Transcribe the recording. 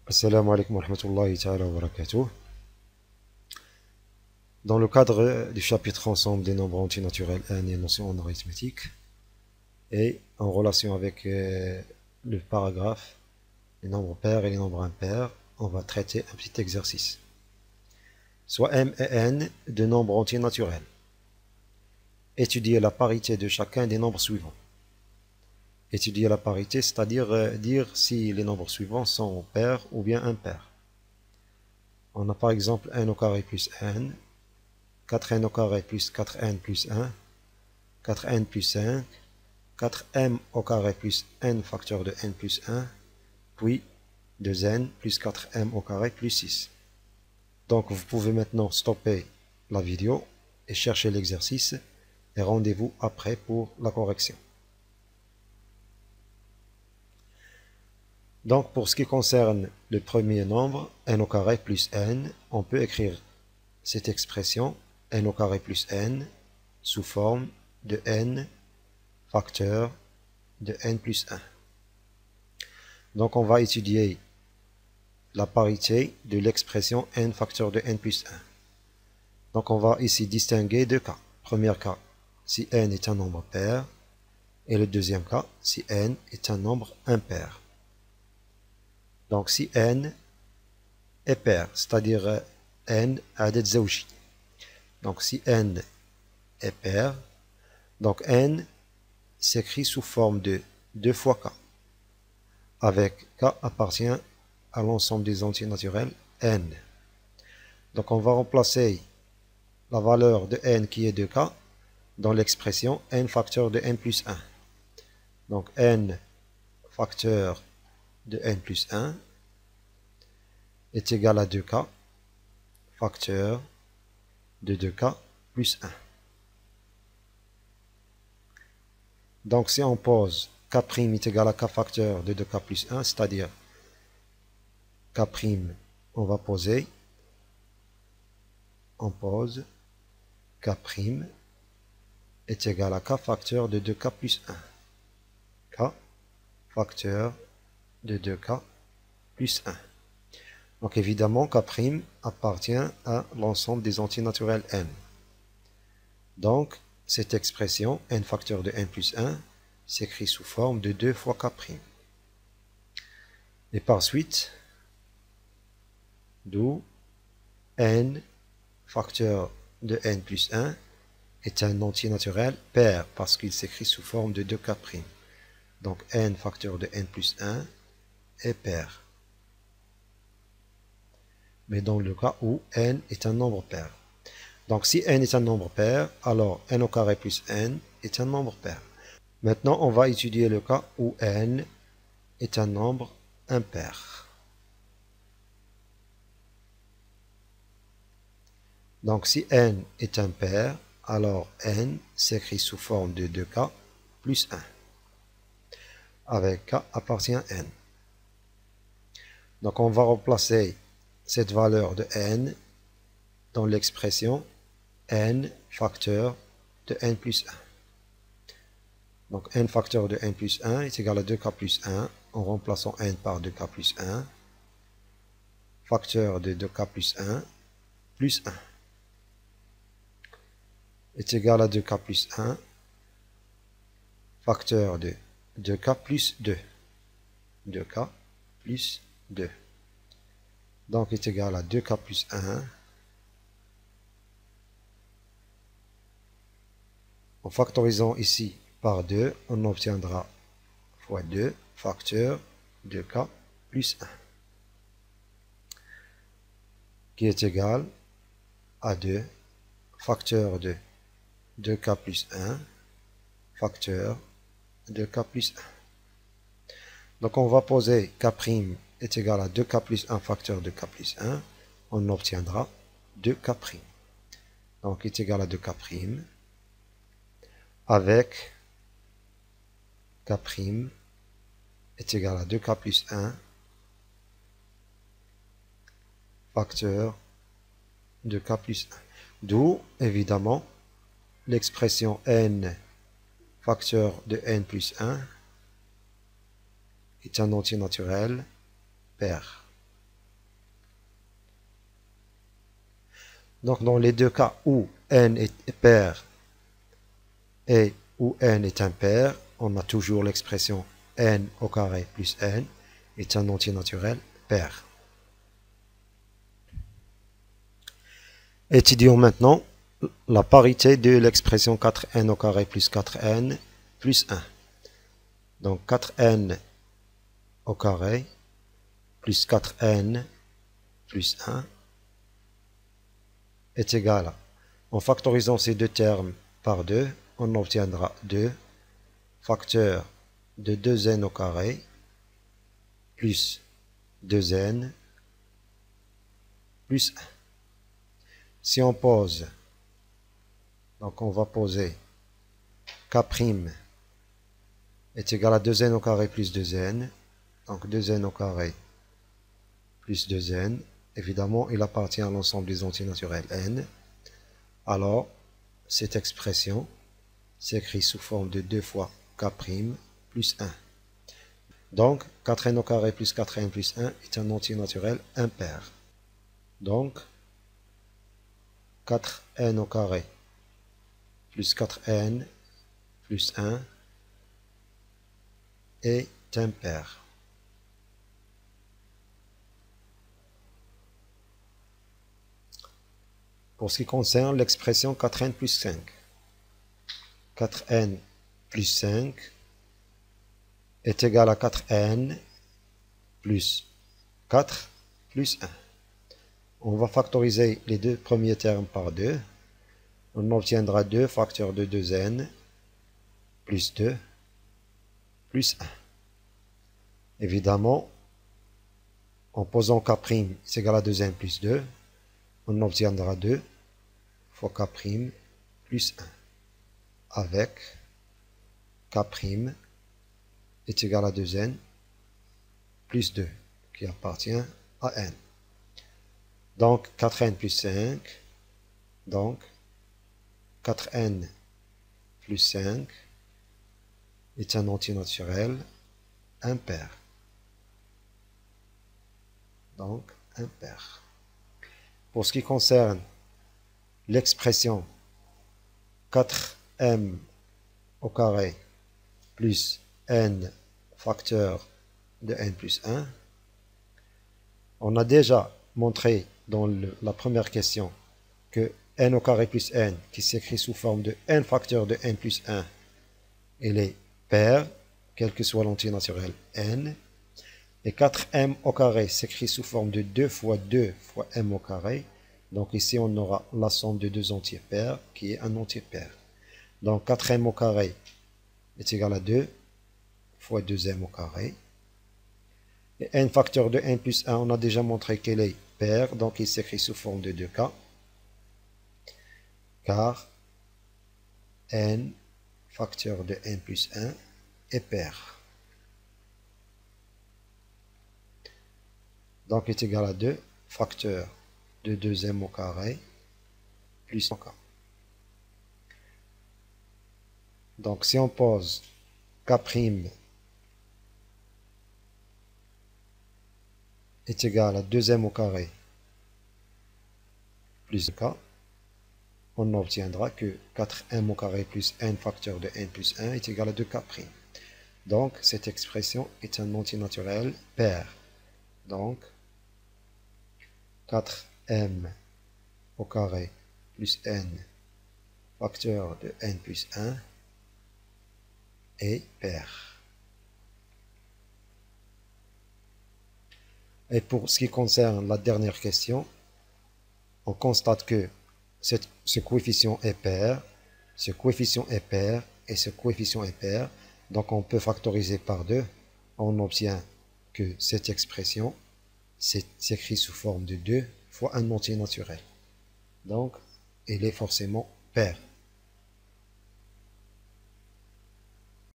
Assalamu alaikum wa rahmatullahi ta'ala wa barakatuh. Dans le cadre du chapitre ensemble des nombres entiers naturels n et notions en arithmétique, et en relation avec le paragraphe, les nombres pairs et les nombres impairs, on va traiter un petit exercice. Soit m et n de nombres entiers naturels. Étudier la parité de chacun des nombres suivants. Étudier la parité, c'est-à-dire dire si les nombres suivants sont pairs ou bien impairs. On a par exemple n au carré plus n, 4n au carré plus 4n plus 1, 4n plus 5, 4m au carré plus n facteur de n plus 1, puis 2n plus 4m au carré plus 6. Donc vous pouvez maintenant stopper la vidéo et chercher l'exercice et rendez-vous après pour la correction. Donc pour ce qui concerne le premier nombre, n au carré plus n, on peut écrire cette expression n au carré plus n sous forme de n facteur de n plus 1. Donc on va étudier la parité de l'expression n facteur de n plus 1. Donc on va ici distinguer deux cas. Premier cas, si n est un nombre pair, et le deuxième cas, si n est un nombre impair. Donc si n est pair, c'est-à-dire n عدد زوجي. Donc si n est pair, donc n s'écrit sous forme de 2 fois k, avec k appartient à l'ensemble des entiers naturels n. Donc on va remplacer la valeur de n qui est de k dans l'expression n facteur de n plus 1. Donc n facteur de n plus 1 est égal à 2k facteur de 2k plus 1. Donc si on pose k' est égal à k facteur de 2k plus 1, c'est-à-dire k', on va poser, on pose k' est égal à k facteur de 2k plus 1. K facteur de 2k plus 1. Donc évidemment, k' appartient à l'ensemble des entiers naturels n. Donc, cette expression n facteur de n plus 1 s'écrit sous forme de 2 fois k'. Et par suite, d'où n facteur de n plus 1 est un entier naturel pair parce qu'il s'écrit sous forme de 2k'. Donc n facteur de n plus 1 est pair. Mais dans le cas où n est un nombre pair. Donc si n est un nombre pair, alors n au carré plus n est un nombre pair. Maintenant, on va étudier le cas où n est un nombre impair. Donc si n est impair, alors n s'écrit sous forme de 2k plus 1, avec k appartient à n. Donc on va remplacer cette valeur de n dans l'expression n facteur de n plus 1. Donc n facteur de n plus 1 est égal à 2k plus 1 en remplaçant n par 2k plus 1, facteur de 2k plus 1 plus 1 est égal à 2k plus 1, facteur de 2k plus 2, 2k plus 2. Donc est égal à 2k plus 1. En factorisant ici par 2, on obtiendra fois 2 facteur 2k plus 1, qui est égal à 2 facteur de 2k plus 1 facteur de k plus 1. Donc on va poser k' est égal à 2k plus 1 facteur de k plus 1. On obtiendra 2k'. Donc est égal à 2k' avec k' est égal à 2k plus 1 facteur de k plus 1. D'où, évidemment, l'expression n facteur de n plus 1 est un entier naturel pair. Donc dans les deux cas où n est pair et où n est impair, on a toujours l'expression n au carré plus n est un entier naturel pair. Étudions maintenant la parité de l'expression 4n au carré plus 4n plus 1. Donc 4n au carré plus 4n plus 1 est égal à, en factorisant ces deux termes par 2, on obtiendra 2 facteur de 2n au carré plus 2n plus 1. Si on pose, donc on va poser k' est égal à 2n au carré plus 2n, donc 2n au carré plus 2n, évidemment il appartient à l'ensemble des entiers naturels n, alors cette expression s'écrit sous forme de 2 fois k' plus 1. Donc 4n au carré plus 4n plus 1 est un entier naturel impair. Donc 4n au carré plus 4n plus 1 est impair. Pour ce qui concerne l'expression 4n plus 5, 4n plus 5 est égal à 4n plus 4 plus 1. On va factoriser les deux premiers termes par 2. On obtiendra 2 facteurs de 2n plus 2 plus 1. Évidemment, en posant k' est égal à 2n plus 2, on obtiendra 2 fois k' plus 1 avec k' est égal à 2n plus 2 qui appartient à n. Donc 4n plus 5, donc 4n plus 5 est un entier naturel impair. Donc impair. Pour ce qui concerne l'expression 4m au carré plus n facteur de n plus 1, on a déjà montré dans la première question que n au carré plus n, qui s'écrit sous forme de n facteur de n plus 1, il est pair, quel que soit l'entier naturel n, et 4m au carré s'écrit sous forme de 2 fois 2 fois m au carré, donc ici on aura la somme de deux entiers pairs, qui est un entier pair. Donc 4m au carré est égal à 2 fois 2m au carré. Et n facteur de n plus 1, on a déjà montré qu'elle est paire, donc il s'écrit sous forme de 2k, car n facteur de n plus 1 est pair. Donc il est égal à 2 facteur de 2m au carré plus 1k. Donc si on pose k' est égal à 2m au carré plus k, on obtiendra que 4m au carré plus n facteur de n plus 1 est égal à 2k'. Donc cette expression est un entier naturel pair. Donc 4m au carré plus n facteur de n plus 1 est pair. Et pour ce qui concerne la dernière question, on constate que ce coefficient est pair, ce coefficient est pair et ce coefficient est pair. Donc on peut factoriser par 2. On obtient que cette expression s'écrit sous forme de 2 fois un entier naturel. Donc, il est forcément pair.